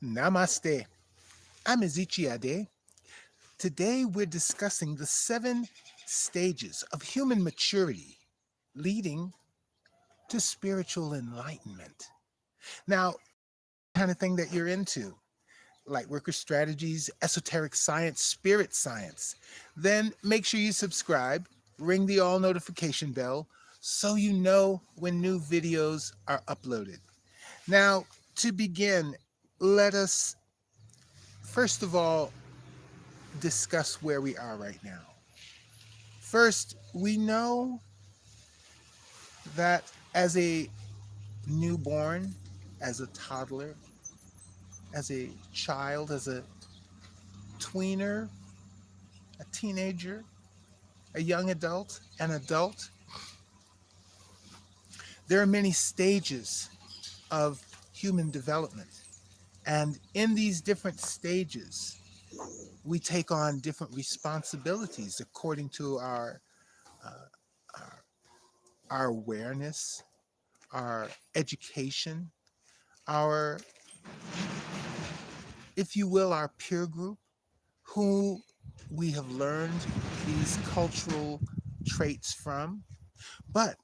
Namaste. I'm Ezichiade. Today we're discussing the 7 stages of human maturity leading to spiritual enlightenment. Now, kind of thing that you're into, lightworker strategies, esoteric science, spirit science, then make sure you subscribe, ring the all notification bell so you know when new videos are uploaded. Now, to begin, let us first of all discuss where we are right now. First, we know that as a newborn, as a toddler, as a child, as a tweener, a teenager, a young adult, an adult, there are many stages of human development. And in these different stages, we take on different responsibilities according to uh, our, our awareness, our education, our, if you will, our peer group, who we have learned these cultural traits from. But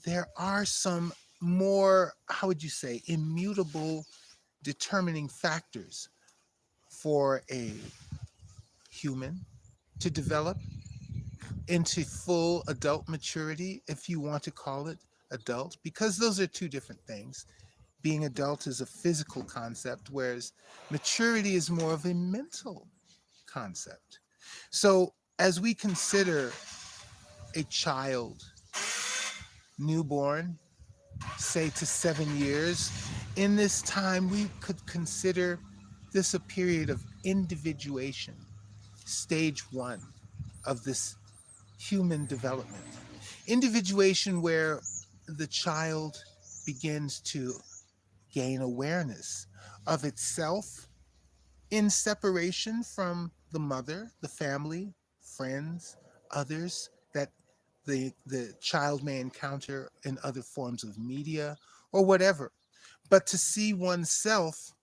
there are some more, how would you say, immutable determining factors for a human to develop into full adult maturity, if you want to call it adult, because those are two different things. Being adult is a physical concept, whereas maturity is more of a mental concept. So, as we consider a child, newborn, say to 7 years, in this time we could consider this a period of individuation, stage 1 of this human development. Individuation where the child begins to gain awareness of itself in separation from the mother, the family, friends, others that the child may encounter in other forms of media or whatever. But to see oneself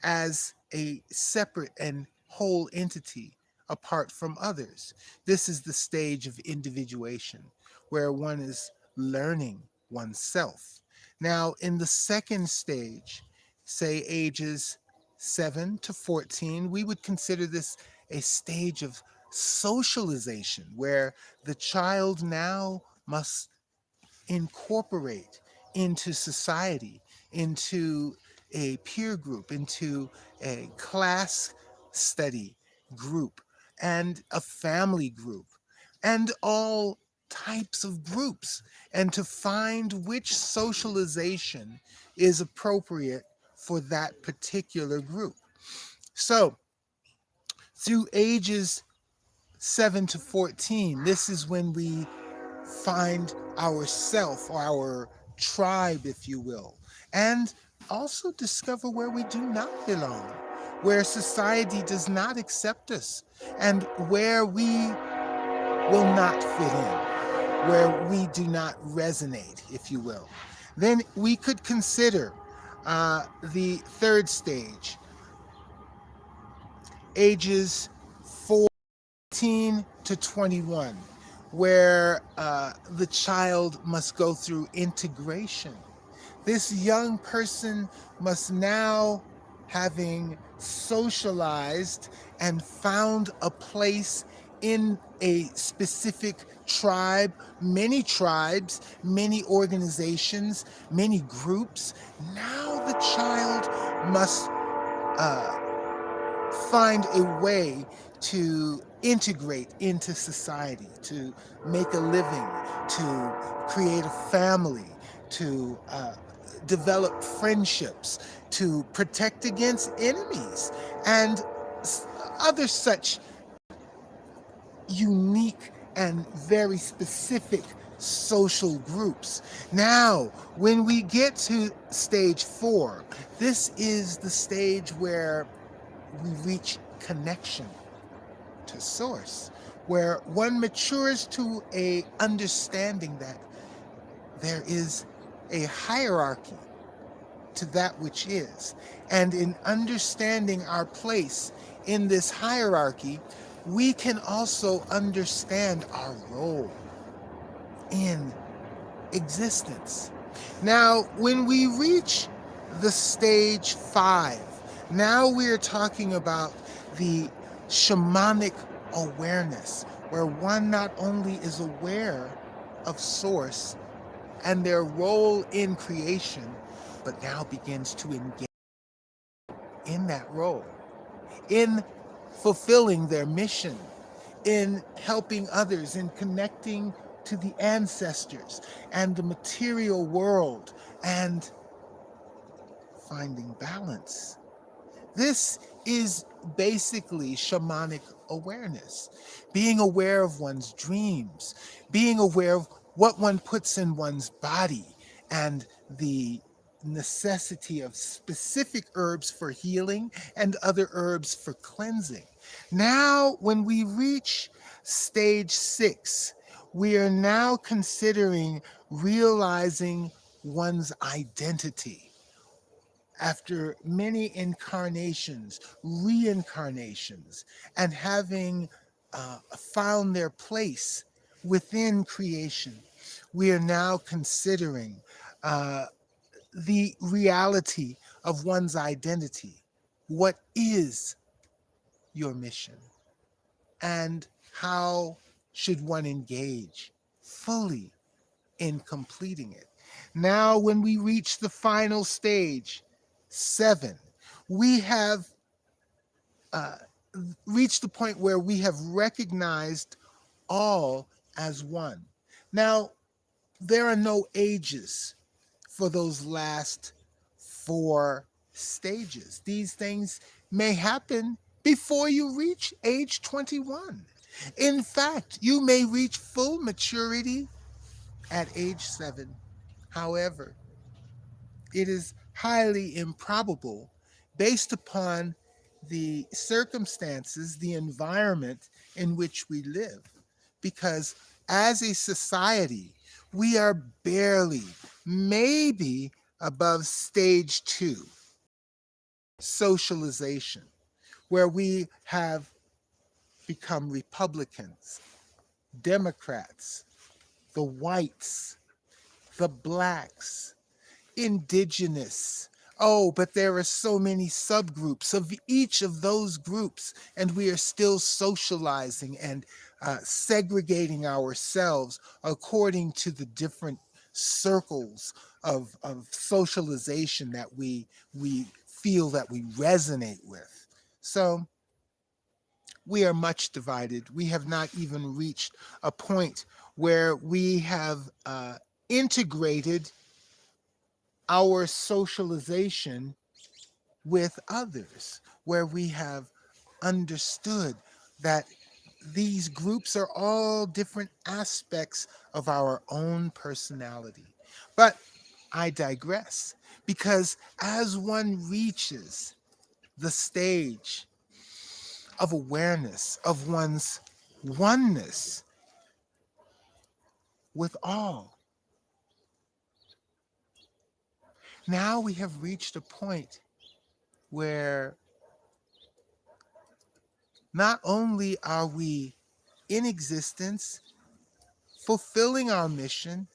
as a separate and whole entity apart from others. This is the stage of individuation where one is learning oneself. Now, in the second stage, say ages 7 to 14, we would consider this a stage of socialization where the child now must incorporate into society, into a peer group, into a class study group, and a family group, and all types of groups, and to find which socialization is appropriate for that particular group. So, through ages 7 to 14, this is when we find ourself or our tribe, if you will, and also discover where we do not belong, where society does not accept us, and where we will not fit in, where we do not resonate, if you will. Then we could consider the third stage, ages 14 to 21, where the child must go through integration. This young person must now, having socialized and found a place in a specific tribe, many organizations, many groups, now the child must find a way to integrate into society, to make a living, to create a family, to develop friendships, to protect against enemies, and other such unique and very specific social groups. Now, when we get to stage 4, this is the stage where we reach connection to source, where one matures to a understanding that there is a hierarchy to that which is. And in understanding our place in this hierarchy, we can also understand our role in existence. Now, when we reach the stage 5, now we're talking about the shamanic awareness, where one not only is aware of source and their role in creation, but now begins to engage in that role, in fulfilling their mission, in helping others, in connecting to the ancestors and the material world, and finding balance. This is basically shamanic awareness, being aware of one's dreams, being aware of what one puts in one's body, and the necessity of specific herbs for healing and other herbs for cleansing. Now, when we reach stage 6, we are now considering realizing one's identity after many incarnations, reincarnations, and having found their place within creation. We are now considering the reality of one's identity. What is your mission? And how should one engage fully in completing it? Now, when we reach the final stage, 7, we have reached the point where we have recognized all as one. Now, there are no ages for those last 4 stages. These things may happen before you reach age 21. In fact, you may reach full maturity at age 7. However, it is highly improbable based upon the circumstances, the environment in which we live. Because as a society, we are barely, maybe above stage 2, socialization, where we have become Republicans, Democrats, the whites, the blacks, indigenous. Oh, but there are so many subgroups of each of those groups, and we are still socializing and segregating ourselves according to the different circles of socialization that we feel that we resonate with. So we are much divided. We have not even reached a point where we have integrated our socialization with others, where we have understood that these groups are all different aspects of our own personality. But I digress, because as one reaches the stage of awareness of one's oneness with all, now we have reached a point where not only are we in existence, fulfilling our mission,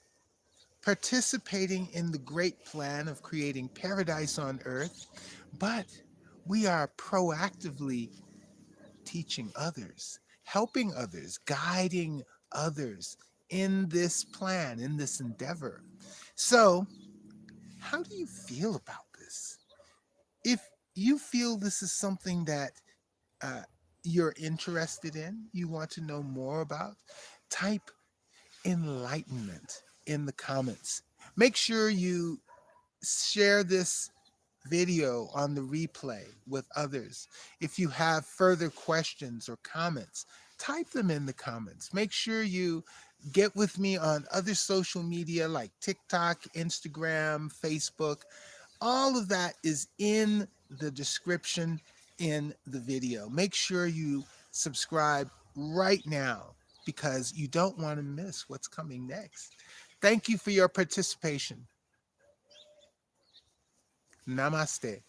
participating in the great plan of creating paradise on earth, but we are proactively teaching others, helping others, guiding others in this plan, in this endeavor. So, how do you feel about this? If you feel this is something that uh, you're interested in, you want to know more about, type enlightenment in the comments. Make sure you share this video on the replay with others. If you have further questions or comments, type them in the comments. Make sure you get with me on other social media like TikTok, Instagram, Facebook. All of that is in the description in the video. Make sure you subscribe right now, because you don't want to miss what's coming next. Thank you for your participation. Namaste.